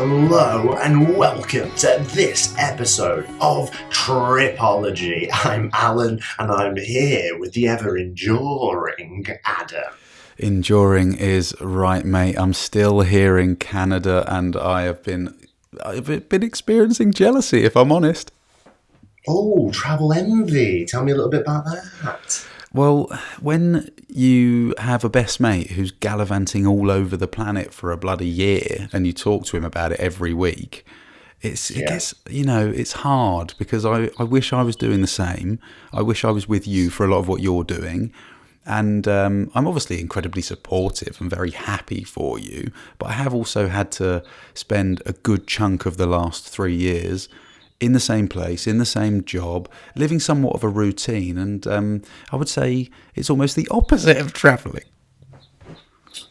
Hello and welcome to this episode of Tripology. I'm Alun and I'm here with the ever-enduring Adam. Enduring is right, mate. I'm still here in Canada and I've been experiencing jealousy, if I'm honest. Oh, travel envy. Tell me a little bit about that. Well, when you have a best mate who's gallivanting all over the planet for a bloody year and you talk to him about it every week, it gets, it's hard because I wish I was doing the same. I wish I was with you for a lot of what you're doing. And I'm obviously incredibly supportive and very happy for you. But I have also had to spend a good chunk of the last 3 years in the same place, in the same job, living somewhat of a routine. And I would say it's almost the opposite of travelling.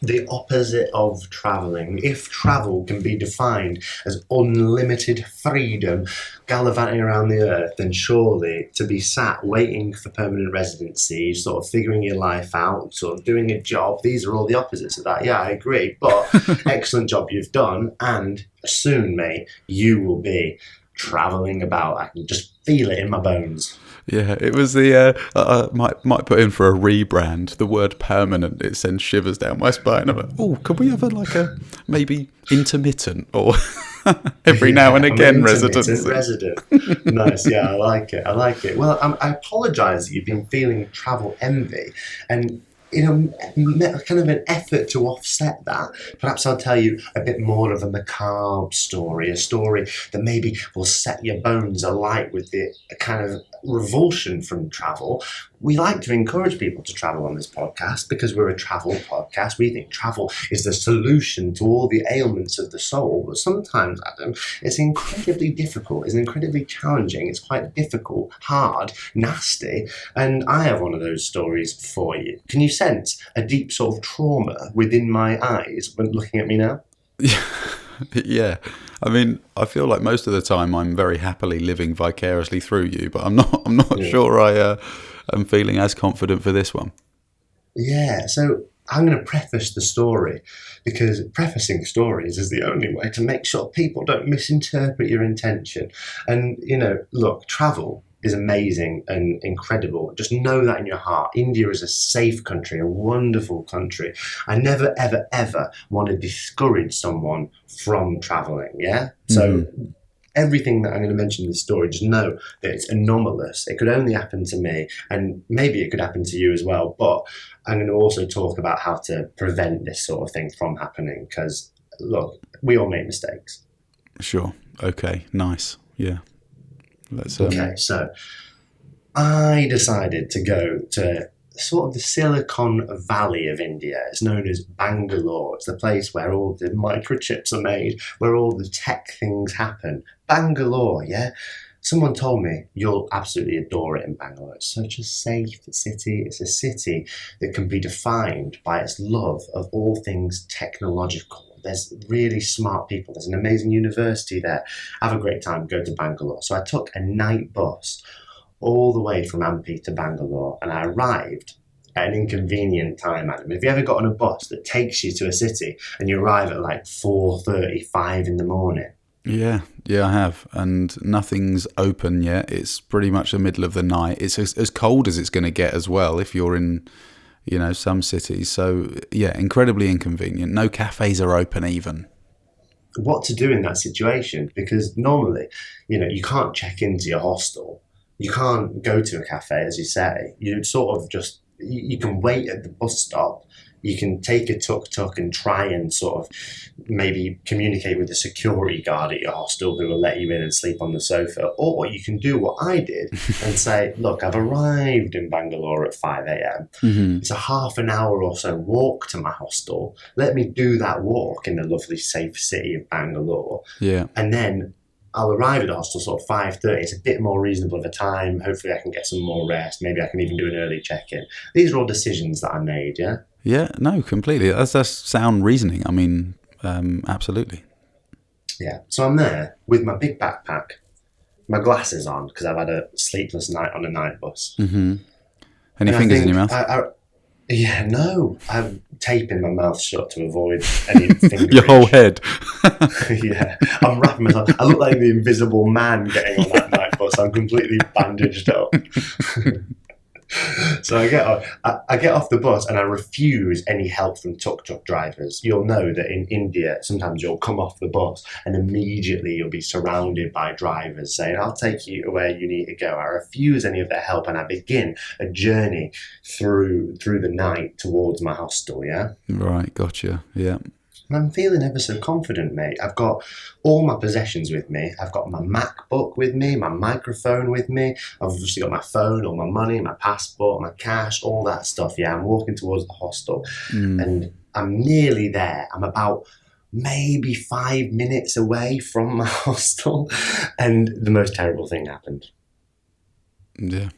The opposite of travelling. If travel can be defined as unlimited freedom, gallivanting around the earth, then surely to be sat waiting for permanent residency, sort of figuring your life out, sort of doing a job, these are all the opposites of that. Yeah, I agree. But excellent job you've done. And soon, mate, you will be travelling about. I can just feel it in my bones. Yeah, it was the might put in for a rebrand. The word permanent, it sends shivers down my spine. I'm like, oh, could we have a maybe intermittent or every now and again residency? Resident. Nice, yeah, I like it. Well, I apologise that you've been feeling travel envy, and kind of an effort to offset that, perhaps I'll tell you a bit more of a macabre story, a story that maybe will set your bones alight with the kind of revulsion from travel. We like to encourage people to travel on this podcast because we're a travel podcast. We think travel is the solution to all the ailments of the soul. But sometimes, Adam, it's incredibly difficult. It's incredibly challenging. It's quite difficult, hard, nasty. And I have one of those stories for you. Can you sense a deep sort of trauma within my eyes when looking at me now? Yeah. I mean, I feel like most of the time I'm very happily living vicariously through you, but I'm not sure I am feeling as confident for this one. Yeah, so I'm going to preface the story because prefacing stories is the only way to make sure people don't misinterpret your intention. And, look, travel is amazing and incredible. Just know that in your heart. India is a safe country, a wonderful country. I never, ever, ever want to discourage someone from traveling, yeah? So everything that I'm going to mention in this story, just know that it's anomalous. It could only happen to me, and maybe it could happen to you as well. But I'm going to also talk about how to prevent this sort of thing from happening because, look, we all make mistakes. Sure. Okay. Nice. Yeah. Okay, so I decided to go to sort of the Silicon Valley of India. It's known as Bangalore. It's the place where all the microchips are made, where all the tech things happen. Bangalore, yeah? Someone told me you'll absolutely adore it in Bangalore. It's such a safe city. It's a city that can be defined by its love of all things technological. There's really smart people. There's an amazing university there. Have a great time. Go to Bangalore. So I took a night bus all the way from Hampi to Bangalore, and I arrived at an inconvenient time, Adam. Have you ever got on a bus that takes you to a city and you arrive at like 4:35 in the morning? Yeah, I have. And nothing's open yet. It's pretty much the middle of the night. It's as cold as it's going to get as well if you're in some cities. So, yeah, incredibly inconvenient. No cafes are open even. What to do in that situation? Because normally, you can't check into your hostel. You can't go to a cafe, as you say. You sort of just, you can wait at the bus stop. You can take a tuk-tuk and try and sort of maybe communicate with the security guard at your hostel who will let you in and sleep on the sofa. Or you can do what I did and say, look, I've arrived in Bangalore at 5 a.m. Mm-hmm. It's a half an hour or so walk to my hostel. Let me do that walk in the lovely, safe city of Bangalore. Yeah. And then I'll arrive at the hostel sort of 5:30. It's a bit more reasonable of a time. Hopefully I can get some more rest. Maybe I can even do an early check-in. These are all decisions that I made, yeah? Yeah, no, completely. That's sound reasoning. I mean, absolutely. Yeah, so I'm there with my big backpack, my glasses on, because I've had a sleepless night on a night bus. Mm-hmm. Any fingers in your mouth? Yeah, no, I'm taping my mouth shut to avoid any finger Your whole reach. head. Yeah, I'm wrapping myself. I look like the Invisible Man getting on that night bus. I'm completely bandaged up. So I get off the bus and I refuse any help from tuk-tuk drivers. You'll know that in India, sometimes you'll come off the bus and immediately you'll be surrounded by drivers saying, I'll take you to where you need to go. I refuse any of their help and I begin a journey through the night towards my hostel, yeah? Right, gotcha. Yeah. And I'm feeling ever so confident, mate. I've got all my possessions with me. I've got my MacBook with me, my microphone with me. I've obviously got my phone, all my money, my passport, my cash, all that stuff. Yeah, I'm walking towards the hostel and I'm nearly there. I'm about maybe 5 minutes away from my hostel and the most terrible thing happened. Yeah.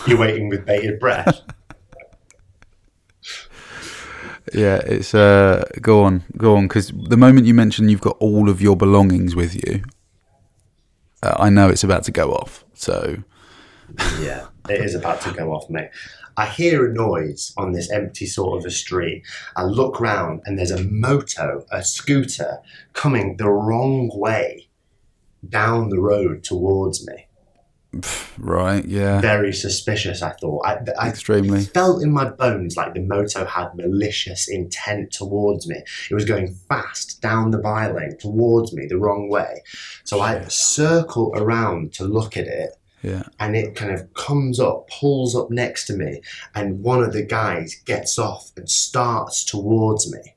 You're waiting with bated breath. Yeah, it's go on, because the moment you mention you've got all of your belongings with you, I know it's about to go off. So yeah, it is about to go off, mate. I hear a noise on this empty sort of a street. I look round and there's a scooter coming the wrong way down the road towards me. Right, yeah. Very suspicious, I thought. I Extremely. felt in my bones like the moto had malicious intent towards me. It was going fast down the bylane towards me the wrong way. So I circle around to look at it. Yeah. And it kind of comes up, pulls up next to me, and one of the guys gets off and starts towards me.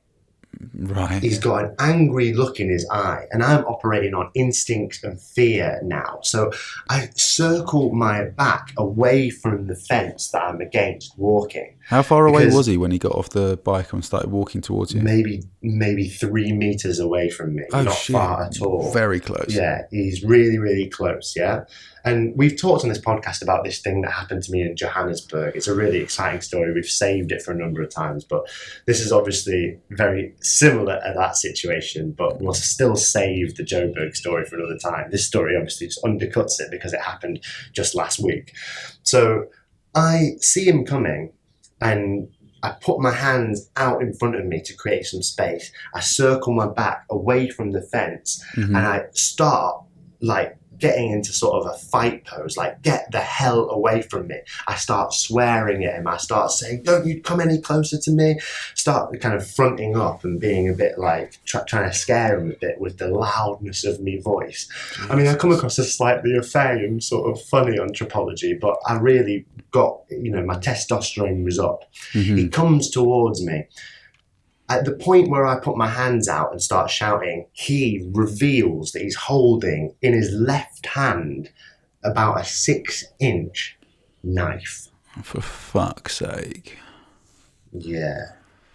Right. He's got an angry look in his eye, and I'm operating on instinct and fear now. So I circle my back away from the fence that I'm against walking. How far away was he when he got off the bike and started walking towards you? Maybe 3 meters away from me. Oh, not shit. far at all. Very close. Yeah, he's really, really close, yeah? And we've talked on this podcast about this thing that happened to me in Johannesburg. It's a really exciting story. We've saved it for a number of times, but this is obviously very similar to that situation, but we'll still save the Joburg story for another time. This story obviously just undercuts it because it happened just last week. So I see him coming and I put my hands out in front of me to create some space. I circle my back away from the fence and I start like getting into sort of a fight pose, like, get the hell away from me. I start swearing at him. I start saying, don't you come any closer to me. Start kind of fronting up and being a bit like, trying to scare him a bit with the loudness of my voice. Jesus. I mean, I come across as slightly ashamed, sort of funny on Tripology, but I really got, my testosterone was up. He comes towards me. At the point where I put my hands out and start shouting, he reveals that he's holding in his left hand about a 6-inch knife. For fuck's sake. Yeah.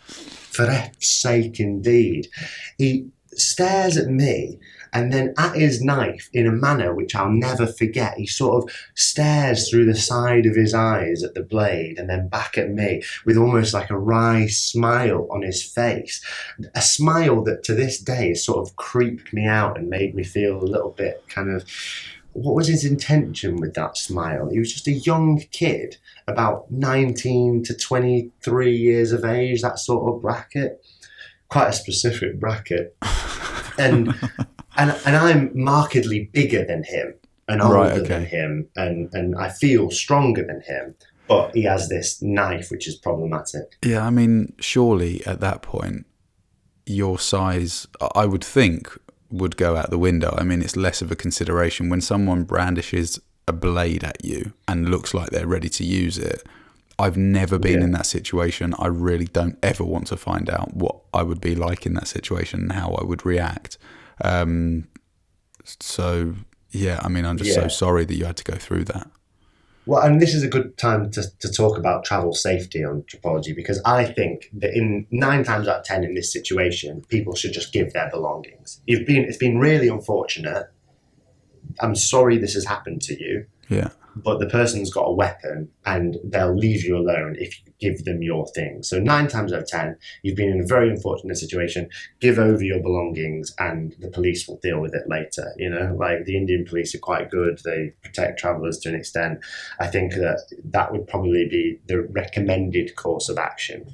For F's sake indeed. He stares at me and then at his knife in a manner which I'll never forget. He sort of stares through the side of his eyes at the blade and then back at me with almost like a wry smile on his face. A smile that to this day has sort of creeped me out and made me feel a little bit kind of, what was his intention with that smile? He was just a young kid, about 19 to 23 years of age, that sort of bracket. Quite a specific bracket. And I'm markedly bigger than him and older than him, and I feel stronger than him, but he has this knife which is problematic. Yeah, I mean, surely at that point, your size, I would think, would go out the window. I mean, it's less of a consideration. When someone brandishes a blade at you and looks like they're ready to use it, I've never been in that situation. I really don't ever want to find out what I would be like in that situation and how I would react. So, yeah, I mean, I'm just so sorry that you had to go through that. Well, and this is a good time to talk about travel safety on Tripology, because I think that in 9 times out of 10 in this situation, people should just give their belongings. It's been really unfortunate. I'm sorry this has happened to you. Yeah. but the person's got a weapon and they'll leave you alone if you give them your things. So 9 times out of 10, you've been in a very unfortunate situation, give over your belongings and the police will deal with it later. You know, like the Indian police are quite good. They protect travellers to an extent. I think that would probably be the recommended course of action.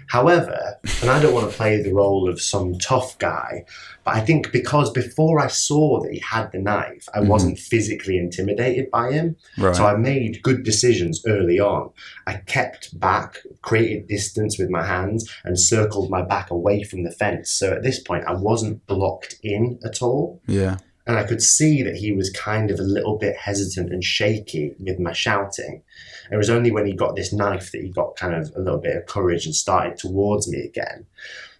However, and I don't want to play the role of some tough guy, but I think because before I saw that he had the knife, I wasn't physically intimidated by him. Right. So I made good decisions early on. I kept back, created distance with my hands, and circled my back away from the fence. So at this point, I wasn't blocked in at all. Yeah. And I could see that he was kind of a little bit hesitant and shaky with my shouting. It was only when he got this knife that he got kind of a little bit of courage and started towards me again.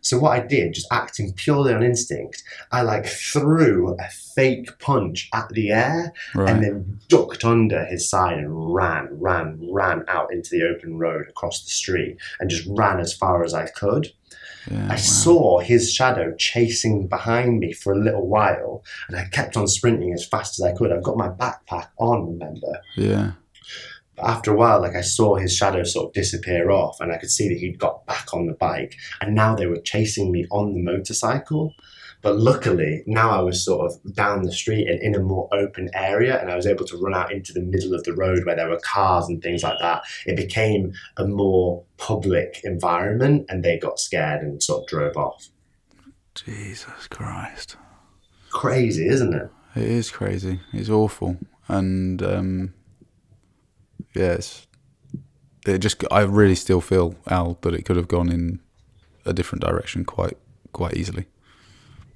So what I did, just acting purely on instinct, I threw a fake punch at the air and then ducked under his side and ran out into the open road across the street and just ran as far as I could. Yeah, I saw his shadow chasing behind me for a little while and I kept on sprinting as fast as I could. I've got my backpack on, remember? Yeah. But after a while, I saw his shadow sort of disappear off and I could see that he'd got back on the bike and now they were chasing me on the motorcycle. But luckily, now I was sort of down the street and in a more open area and I was able to run out into the middle of the road where there were cars and things like that. It became a more public environment and they got scared and sort of drove off. Jesus Christ. Crazy, isn't it? It is crazy. It's awful. And yes, I really still feel, Al, that it could have gone in a different direction quite easily.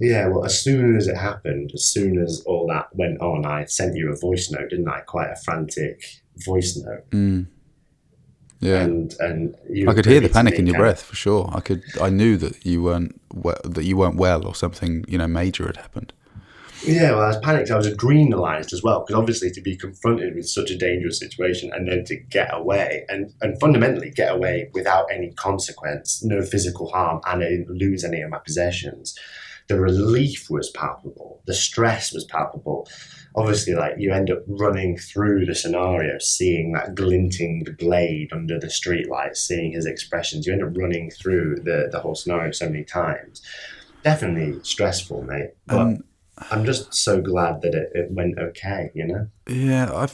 Yeah, well, as soon as it happened, as soon as all that went on, I sent you a voice note, didn't I? Quite a frantic voice note. Mm. Yeah, and I could hear the panic in your breath for sure. I knew that you weren't well, or something major had happened. Yeah, well, I was panicked. I was adrenalised as well, because obviously to be confronted with such a dangerous situation and then to get away and fundamentally get away without any consequence, no physical harm, and I didn't lose any of my possessions. The relief was palpable. The stress was palpable. Obviously, you end up running through the scenario, seeing that glinting blade under the streetlight, seeing his expressions. You end up running through the whole scenario so many times. Definitely stressful, mate. But I'm just so glad that it went okay, Yeah,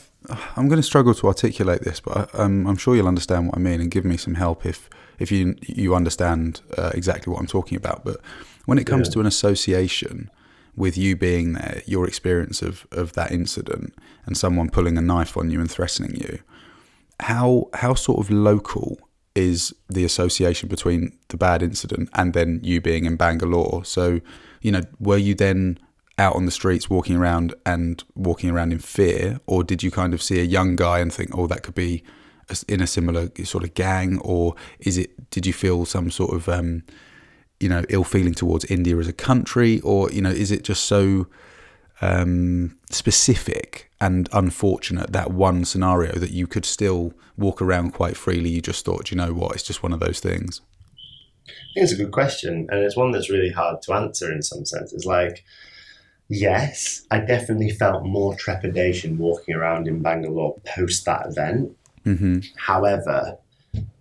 I'm going to struggle to articulate this, but I'm sure you'll understand what I mean and give me some help if you understand exactly what I'm talking about. But when it comes to an association with you being there, your experience of that incident and someone pulling a knife on you and threatening you, how sort of local is the association between the bad incident and then you being in Bangalore? So, were you then out on the streets walking around in fear, or did you kind of see a young guy and think, oh, that could be in a similar sort of gang, or did you feel some sort of ill feeling towards India as a country, or is it just so specific and unfortunate, that one scenario, that you could still walk around quite freely? You just thought, it's just one of those things. I think it's a good question, and it's one that's really hard to answer in some senses. Yes, I definitely felt more trepidation walking around in Bangalore post that event. Mm-hmm. However,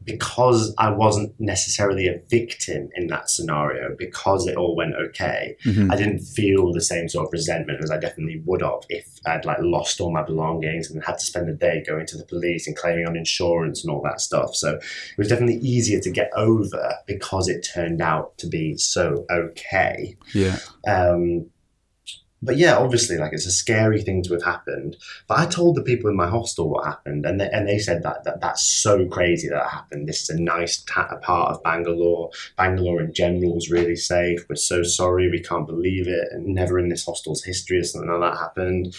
because I wasn't necessarily a victim in that scenario, because it all went okay, I didn't feel the same sort of resentment as I definitely would have if I'd lost all my belongings and had to spend the day going to the police and claiming on insurance and all that stuff. So it was definitely easier to get over because it turned out to be so okay. Yeah. But yeah, obviously, it's a scary thing to have happened. But I told the people in my hostel what happened, and they said that's so crazy that happened. This is a nice part of Bangalore. Bangalore in general is really safe. We're so sorry, we can't believe it, and never in this hostel's history has something like that happened.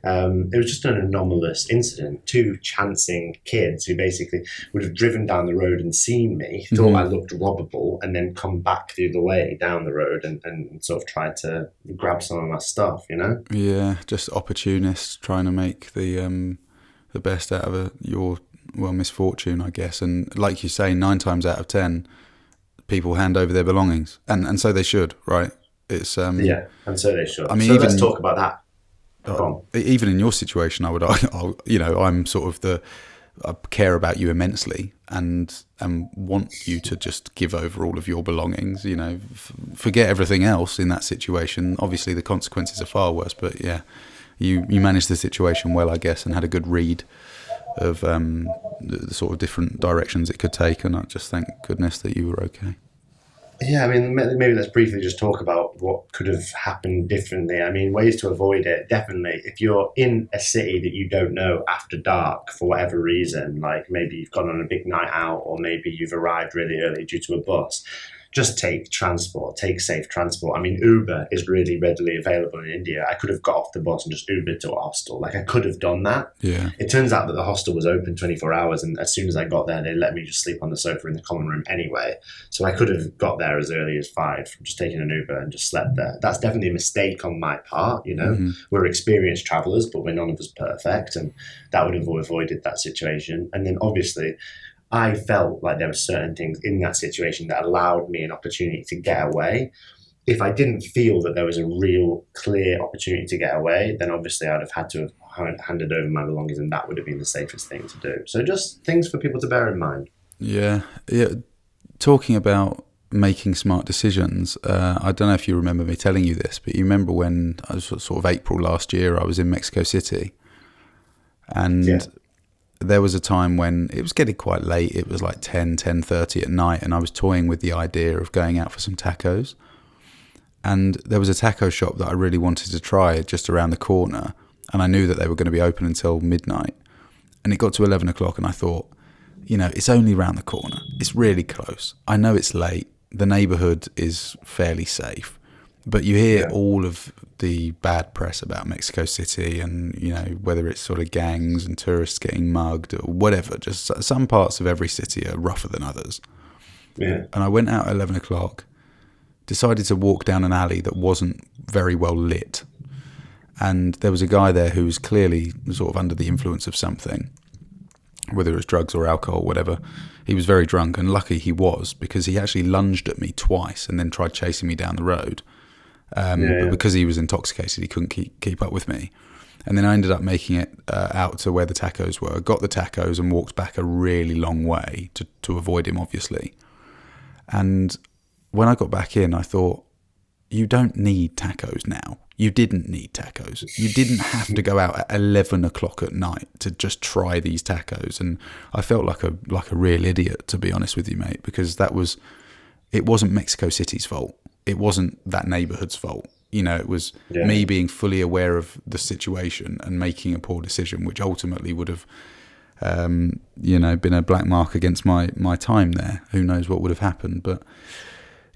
It was just an anomalous incident. 2 chancing kids who basically would have driven down the road and seen me, thought I looked robbable, and then come back the other way down the road and sort of tried to grab some of my stuff, Yeah, just opportunists trying to make the best out of your misfortune, I guess. And like you say, 9 times out of 10, people hand over their belongings, and so they should, right? It's yeah, and so they should. I mean, so let's talk about that. even in your situation, I'm sort of I care about you immensely and want you to just give over all of your belongings, forget everything else in that situation. Obviously the consequences are far worse, but yeah, you managed the situation well, I guess, and had a good read of the sort of different directions it could take, and I just thank goodness that you were okay. Yeah, I mean, maybe let's briefly just talk about what could have happened differently. I mean, ways to avoid it. Definitely, if you're in a city that you don't know after dark for whatever reason, like maybe you've gone on a big night out or maybe you've arrived really early due to a bus, just take transport, take safe transport. I mean, Uber is really readily available in India. I could have got off the bus and just Ubered to a hostel. Like, I could have done that. Yeah. It turns out that the hostel was open 24 hours, and as soon as I got there, they let me just sleep on the sofa in the common room anyway. So I could have got there as early as 5 from just taking an Uber and just slept there. That's definitely a mistake on my part, Mm-hmm. We're experienced travellers, but we're none of us perfect, and that would have avoided that situation. And then obviously, I felt like there were certain things in that situation that allowed me an opportunity to get away. If I didn't feel that there was a real clear opportunity to get away, then obviously I'd have had to have handed over my belongings, and that would have been the safest thing to do. So just things for people to bear in mind. Yeah. Talking about making smart decisions, I don't know if you remember me telling you this, but you remember when I was sort of April last year, I was in Mexico City, and there was a time when it was getting quite late. It was like 10:30 at night, and I was toying with the idea of going out for some tacos. And there was a taco shop that I really wanted to try just around the corner, and I knew that they were going to be open until midnight. And it got to 11 o'clock, and I thought, it's only around the corner. It's really close. I know it's late. The neighborhood is fairly safe. But you hear all of the bad press about Mexico City and, whether it's sort of gangs and tourists getting mugged or whatever. Just some parts of every city are rougher than others. Yeah. And I went out at 11 o'clock, decided to walk down an alley that wasn't very well lit. And there was a guy there who was clearly sort of under the influence of something, whether it was drugs or alcohol, whatever. He was very drunk, and lucky he was, because he actually lunged at me twice and then tried chasing me down the road. But because he was intoxicated, he couldn't keep up with me. And then I ended up making it out to where the tacos were, got the tacos and walked back a really long way to avoid him, obviously. And when I got back in, I thought, you don't need tacos now. You didn't need tacos. You didn't have to go out at 11 o'clock at night to just try these tacos. And I felt like a real idiot, to be honest with you, mate, because it wasn't Mexico City's fault. It wasn't that neighborhood's fault. It was me being fully aware of the situation and making a poor decision, which ultimately would have, been a black mark against my time there. Who knows what would have happened? But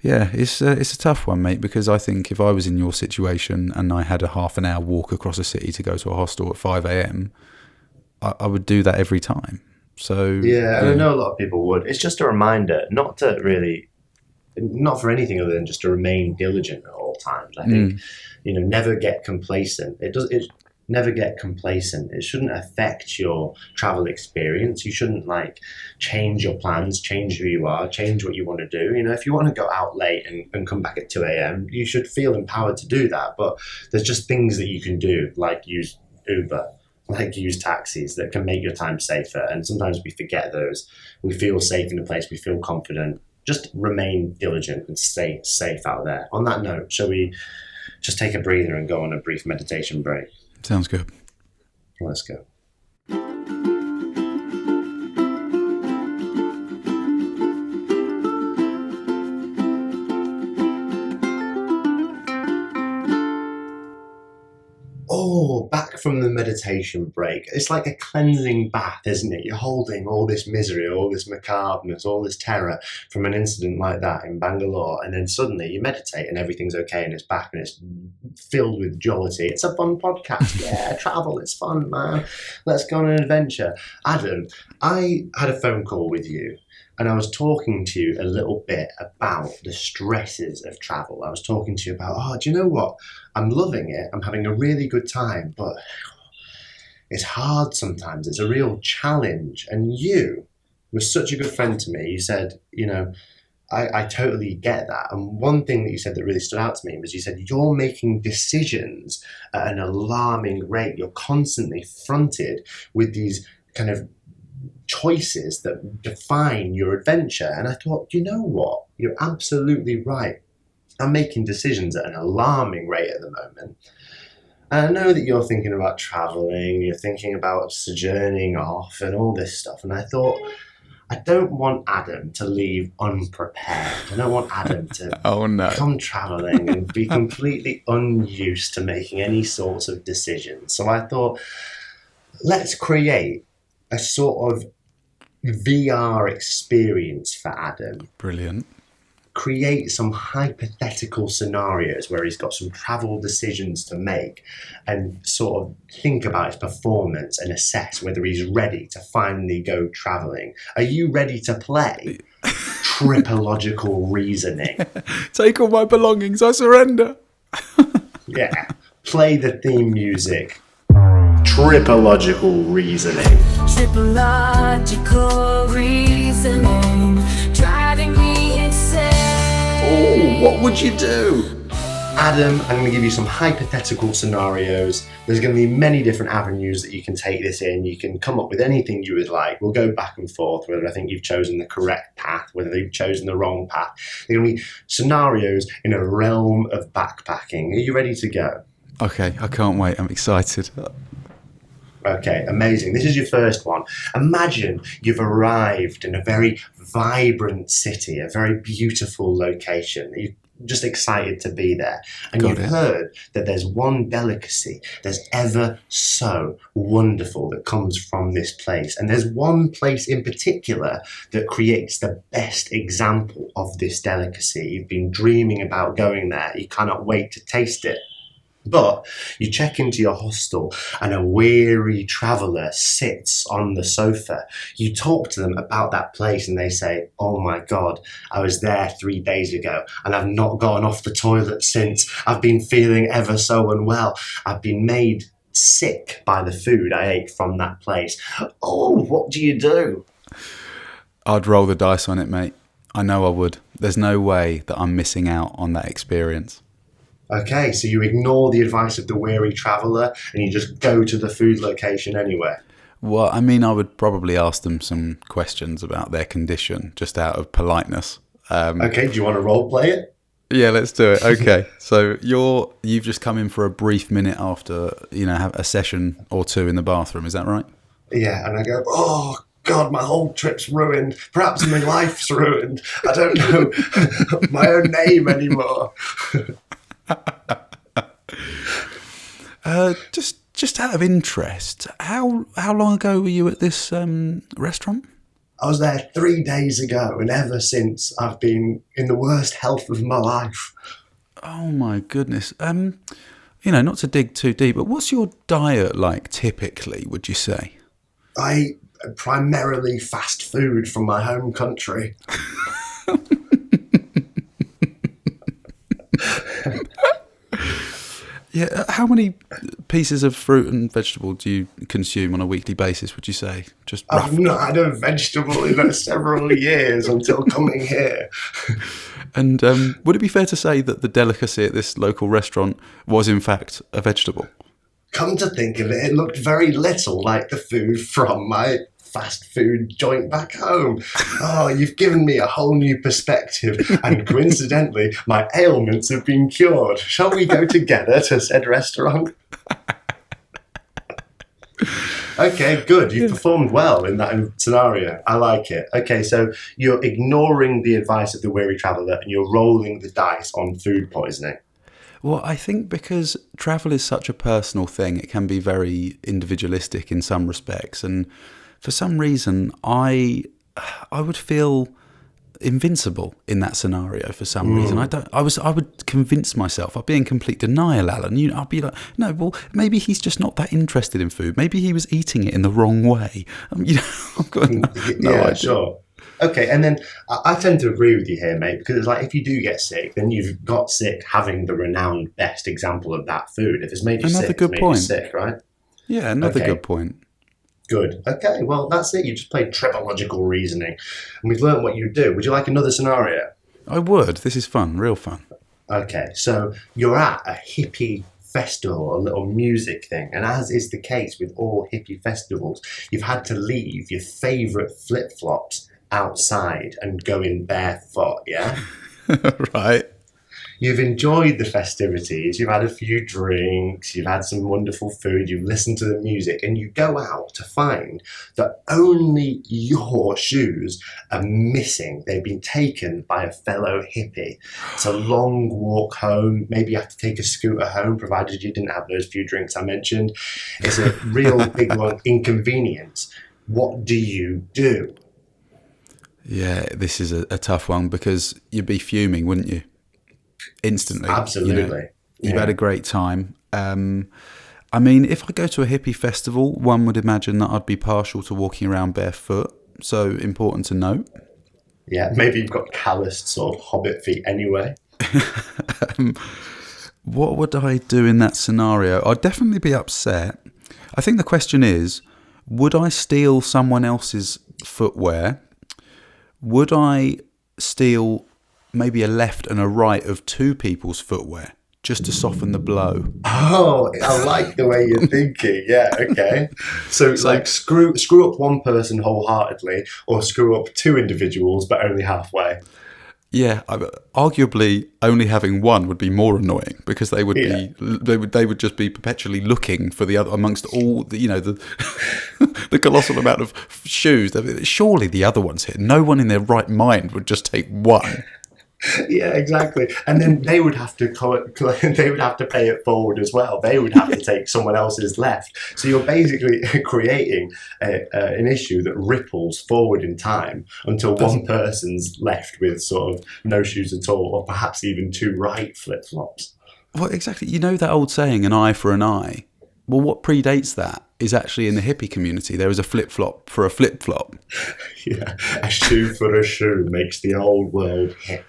yeah, it's a tough one, mate, because I think if I was in your situation and I had a half an hour walk across a city to go to a hostel at 5 a.m, I would do that every time. So yeah, and I know a lot of people would. It's just a reminder not for anything other than just to remain diligent at all times. I think, never get complacent. Never get complacent. It shouldn't affect your travel experience. You shouldn't change your plans, change who you are, change what you want to do. If you want to go out late and come back at 2 a.m, you should feel empowered to do that. But there's just things that you can do, like use Uber, like use taxis, that can make your time safer. And sometimes we forget those. We feel safe in a place, we feel confident. Just remain diligent and stay safe out there. On that note, shall we just take a breather and go on a brief meditation break? Sounds good. Let's go. Oh, back from the meditation break. It's like a cleansing bath, isn't it? You're holding all this misery, all this macabreness, all this terror from an incident like that in Bangalore, and then suddenly you meditate and everything's okay and it's back and it's filled with jollity. It's a fun podcast. Yeah, travel, it's fun, man. Let's go on an adventure. Adam, I had a phone call with you, and I was talking to you a little bit about the stresses of travel. I was talking to you about, do you know what? I'm loving it. I'm having a really good time, but it's hard sometimes. It's a real challenge. And you were such a good friend to me. You said, I totally get that. And one thing that you said that really stood out to me was you said you're making decisions at an alarming rate. You're constantly fronted with these kind of choices that define your adventure. And I thought, you know what? You're absolutely right. I'm making decisions at an alarming rate at the moment. And I know that you're thinking about traveling, you're thinking about sojourning off and all this stuff. And I thought, I don't want Adam to leave unprepared. I don't want Adam to come traveling and be completely unused to making any sorts of decisions. So I thought, let's create a sort of VR experience for Adam. Brilliant. Create some hypothetical scenarios where he's got some travel decisions to make and sort of think about his performance and assess whether he's ready to finally go traveling. Are you ready to play? Tripological reasoning. Take all my belongings, I surrender. Yeah. Play the theme music. Tripological reasoning. Tripological reasoning. Driving me insane. Oh, what would you do? Adam, I'm going to give you some hypothetical scenarios. There's going to be many different avenues that you can take this in. You can come up with anything you would like. We'll go back and forth, whether I think you've chosen the correct path, whether you've chosen the wrong path. There are going to be scenarios in a realm of backpacking. Are you ready to go? Okay, I can't wait. I'm excited. Okay, amazing. This is your first one. Imagine you've arrived in a very vibrant city, a very beautiful location. You're just excited to be there. And you've heard that there's one delicacy that's ever so wonderful that comes from this place. And there's one place in particular that creates the best example of this delicacy. You've been dreaming about going there. You cannot wait to taste it. But you check into your hostel and a weary traveller sits on the sofa. You talk to them about that place and they say, oh my God, I was there 3 days ago and I've not gone off the toilet since. I've been feeling ever so unwell. I've been made sick by the food I ate from that place. Oh, what do you do? I'd roll the dice on it, mate. I know I would. There's no way that I'm missing out on that experience. Okay, so you ignore the advice of the weary traveller and you just go to the food location anyway. Well, I mean, I would probably ask them some questions about their condition, just out of politeness. Okay, do you want to role play it? Yeah, let's do it. Okay, so you've just come in for a brief minute after, have a session or two in the bathroom. Is that right? Yeah, and I go, oh, God, my whole trip's ruined. Perhaps my life's ruined. I don't know my own name anymore. Just out of interest, how long ago were you at this restaurant? I was there 3 days ago, and ever since I've been in the worst health of my life. Oh my goodness. Not to dig too deep, but what's your diet like typically, would you say? I primarily fast food from my home country. Yeah, how many pieces of fruit and vegetable do you consume on a weekly basis, would you say? Just roughly. I've not had a vegetable in several years until coming here. And would it be fair to say that the delicacy at this local restaurant was in fact a vegetable? Come to think of it, it looked very little like the food from my fast food joint back home. Oh, you've given me a whole new perspective, and coincidentally, my ailments have been cured. Shall we go together to said restaurant? Okay, good. You've performed well in that scenario. I like it. Okay, so you're ignoring the advice of the weary traveller and you're rolling the dice on food poisoning. Well, I think because travel is such a personal thing, it can be very individualistic in some respects, and for some reason, I would feel invincible in that scenario. For some reason, I would convince myself. I'd be in complete denial, Alan. I'd be like, no, well, maybe he's just not that interested in food. Maybe he was eating it in the wrong way. I've got no idea. Sure. Okay, and then I tend to agree with you here, mate, because it's like if you do get sick, then you've got sick having the renowned best example of that food. If it's made you sick, it's made you sick, right? Yeah, another good point. Good. Okay, well, that's it. You just played tripological reasoning. And we've learned what you do. Would you like another scenario? I would. This is fun, real fun. Okay, so you're at a hippie festival, a little music thing, and as is the case with all hippie festivals, you've had to leave your favourite flip-flops outside and go in barefoot, yeah? Right. You've enjoyed the festivities, you've had a few drinks, you've had some wonderful food, you've listened to the music, and you go out to find that only your shoes are missing. They've been taken by a fellow hippie. It's a long walk home. Maybe you have to take a scooter home, provided you didn't have those few drinks I mentioned. It's a real big long inconvenience. What do you do? Yeah, this is a tough one because you'd be fuming, wouldn't you? Instantly. Absolutely. You've had a great time. I mean, if I go to a hippie festival, one would imagine that I'd be partial to walking around barefoot. So important to note. Yeah, maybe you've got calloused sort of hobbit feet anyway. What would I do in that scenario? I'd definitely be upset. I think the question is, would I steal someone else's footwear? Would I steal maybe a left and a right of two people's footwear just to soften the blow? Oh, I like the way you're thinking. Yeah, okay. So like screw up one person wholeheartedly, or screw up two individuals but only halfway. Yeah, arguably only having one would be more annoying because they would they would just be perpetually looking for the other amongst all the the colossal amount of shoes. Surely the other one's here. No one in their right mind would just take one. Yeah, exactly. And then they would have to they would have to pay it forward as well. They would have to take someone else's left. So you're basically creating an issue that ripples forward in time until one person's left with sort of no shoes at all, or perhaps even two right flip-flops. Well, exactly. You know that old saying, an eye for an eye? Well, what predates that is actually in the hippie community. There is a flip-flop for a flip-flop. Yeah, a shoe for a shoe makes the old world hip.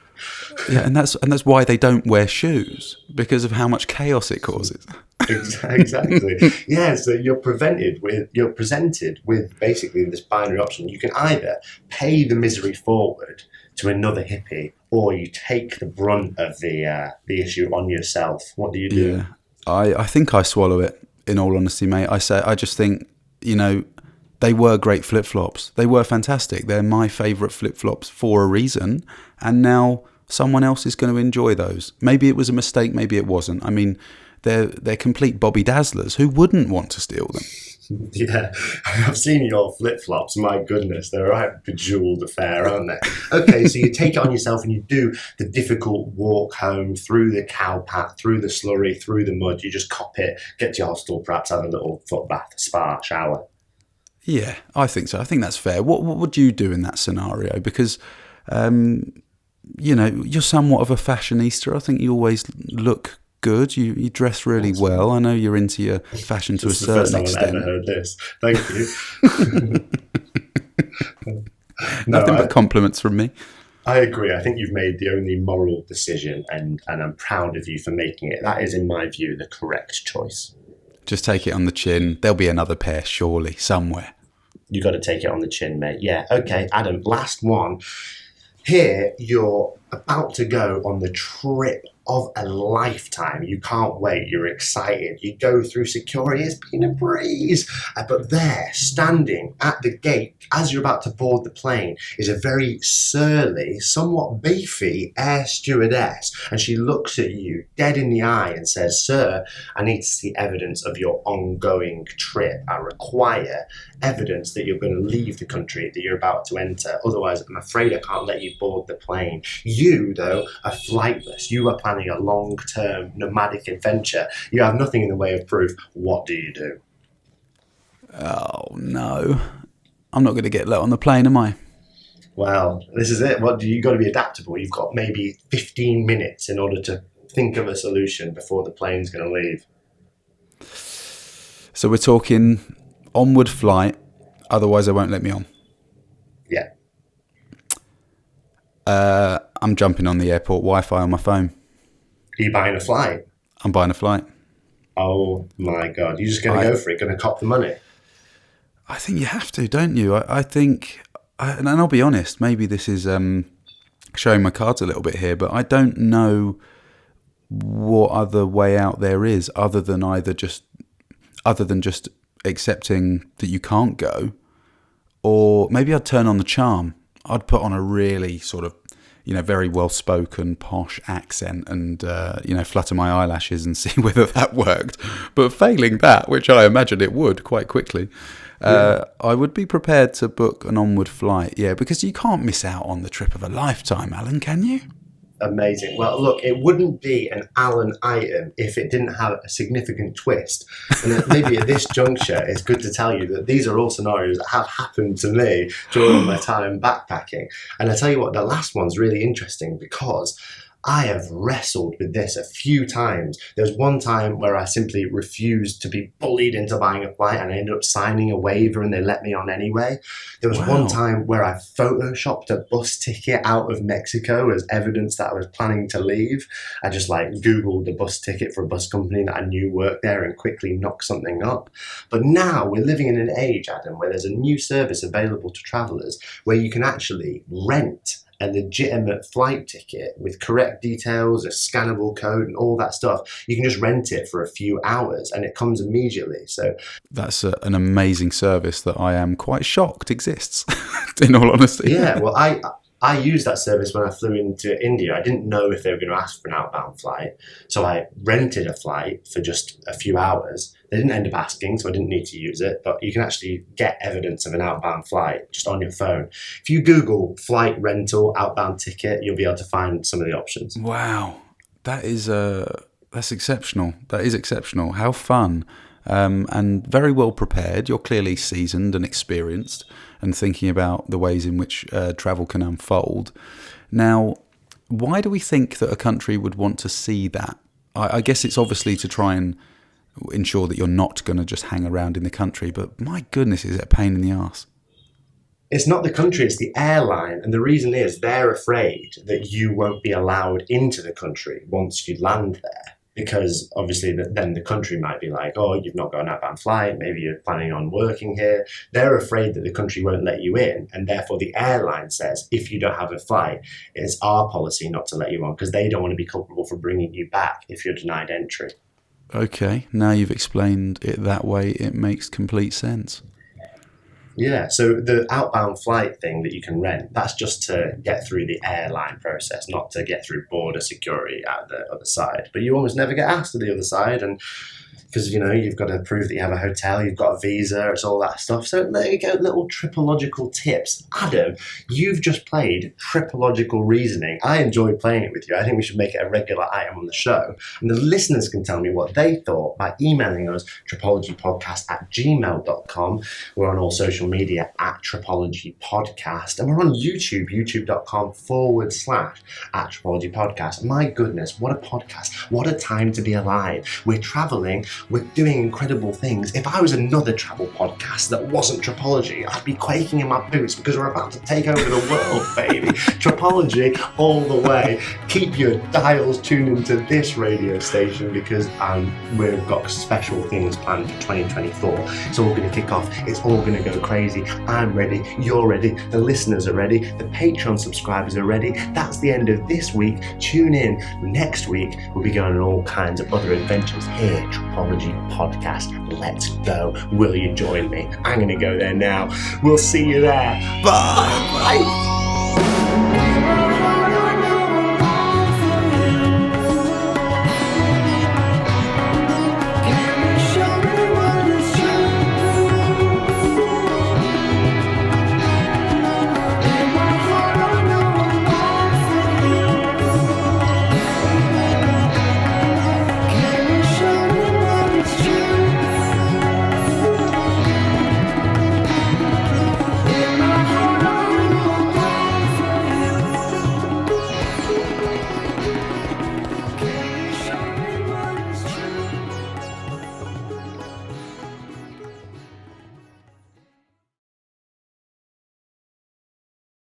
Yeah, and that's why they don't wear shoes, because of how much chaos it causes. Exactly. Yeah, so you're presented with basically this binary option. You can either pay the misery forward to another hippie, or you take the brunt of the issue on yourself. What do you do? Yeah, I think I swallow it. In all honesty, mate, I just think, they were great flip-flops. They were fantastic. They're my favourite flip-flops for a reason. And now someone else is going to enjoy those. Maybe it was a mistake, maybe it wasn't. I mean, they're complete Bobby Dazzlers. Who wouldn't want to steal them? Yeah, I've seen your flip-flops. My goodness, they're a right bejeweled affair, aren't they? Okay, so you take it on yourself and you do the difficult walk home through the cow path, through the slurry, through the mud. You just cop it, get to your hostel, perhaps have a little foot bath, spa, shower. Yeah, I think so. I think that's fair. What would you do in that scenario? Because, you're somewhat of a fashionista. I think you always look good. You dress really well. I know you're into your fashion to a certain extent. I've ever heard this. Thank you. Nothing but compliments from me. I agree. I think you've made the only moral decision, and I'm proud of you for making it. That is, in my view, the correct choice. Just take it on the chin. There'll be another pair, surely, somewhere. You got to take it on the chin, mate. Yeah. Okay, Adam, last one. Here, you're about to go on the trip of a lifetime. You can't wait. You're excited. You go through security. It's been a breeze. But there, standing at the gate, as you're about to board the plane, is a very surly, somewhat beefy air stewardess. And she looks at you dead in the eye and says, "Sir, I need to see evidence of your ongoing trip. I require evidence that you're going to leave the country that you're about to enter. Otherwise, I'm afraid I can't let you board the plane." You, though, are flightless. You are planning a long-term nomadic adventure. You have nothing in the way of proof. What do you do? Oh, no. I'm not going to get let on the plane, am I? Well, this is it. You got to be adaptable. You've got maybe 15 minutes in order to think of a solution before the plane's going to leave. So we're talking onward flight, otherwise they won't let me on. Yeah. I'm jumping on the airport Wi-Fi on my phone. Are you buying a flight? I'm buying a flight. Oh my God. You're just going to go for it? Going to cop the money? I think you have to, don't you? I think, and I'll be honest, maybe this is showing my cards a little bit here, but I don't know what other way out there is other than just accepting that you can't go. Or maybe I'd turn on the charm. I'd put on a really sort of, very well-spoken, posh accent and, flutter my eyelashes and see whether that worked. But failing that, which I imagine it would quite quickly, I would be prepared to book an onward flight. Yeah, because you can't miss out on the trip of a lifetime, Alan, can you? Amazing. Well, look, it wouldn't be an Alun item if it didn't have a significant twist. And maybe at this juncture, it's good to tell you that these are all scenarios that have happened to me during my time backpacking. And I tell you what, the last one's really interesting because I have wrestled with this a few times. There was one time where I simply refused to be bullied into buying a flight and I ended up signing a waiver and they let me on anyway. There was one time where I photoshopped a bus ticket out of Mexico as evidence that I was planning to leave. I just Googled the bus ticket for a bus company that I knew worked there and quickly knocked something up. But now we're living in an age, Adam, where there's a new service available to travellers where you can actually rent a legitimate flight ticket with correct details, a scannable code and all that stuff. You can just rent it for a few hours and it comes immediately. So that's an amazing service that I am quite shocked exists, in all honesty. Yeah, well, I used that service when I flew into India. I didn't know if they were going to ask for an outbound flight. So I rented a flight for just a few hours. They didn't end up asking, so I didn't need to use it. But you can actually get evidence of an outbound flight just on your phone. If you Google flight rental outbound ticket, you'll be able to find some of the options. Wow. That's exceptional. That is exceptional. How fun. And very well prepared. You're clearly seasoned and experienced and thinking about the ways in which travel can unfold. Now, why do we think that a country would want to see that? I guess it's obviously to try and ensure that you're not going to just hang around in the country, but my goodness, is it a pain in the arse? It's not the country, it's the airline. And the reason is they're afraid that you won't be allowed into the country once you land there. Because obviously then the country might be like, oh, you've not got an outbound flight, maybe you're planning on working here. They're afraid that the country won't let you in, and therefore the airline says, if you don't have a flight, it's our policy not to let you on, because they don't want to be culpable for bringing you back if you're denied entry. Okay, now you've explained it that way, it makes complete sense. Yeah, so the outbound flight thing that you can rent, that's just to get through the airline process, not to get through border security at the other side. But you almost never get asked to the other side, and because, you've got to prove that you have a hotel, you've got a visa, it's all that stuff. So there you go, little tripological tips. Adam, you've just played tripological reasoning. I enjoyed playing it with you. I think we should make it a regular item on the show. And the listeners can tell me what they thought by emailing us, tripologypodcast@gmail.com. We're on all social media @tripologypodcast. And we're on YouTube, youtube.com/@tripologypodcast. My goodness, what a podcast. What a time to be alive. We're traveling. We're doing incredible things. If I was another travel podcast that wasn't Tripology, I'd be quaking in my boots because we're about to take over the world, baby. Tripology all the way. Keep your dials tuned into this radio station because we've got special things planned for 2024. It's all going to kick off. It's all going to go crazy. I'm ready. You're ready. The listeners are ready. The Patreon subscribers are ready. That's the end of this week. Tune in next week. We'll be going on all kinds of other adventures here. Tripology Podcast. Let's go. Will you join me? I'm going to go there now. We'll see you there. Bye. Bye.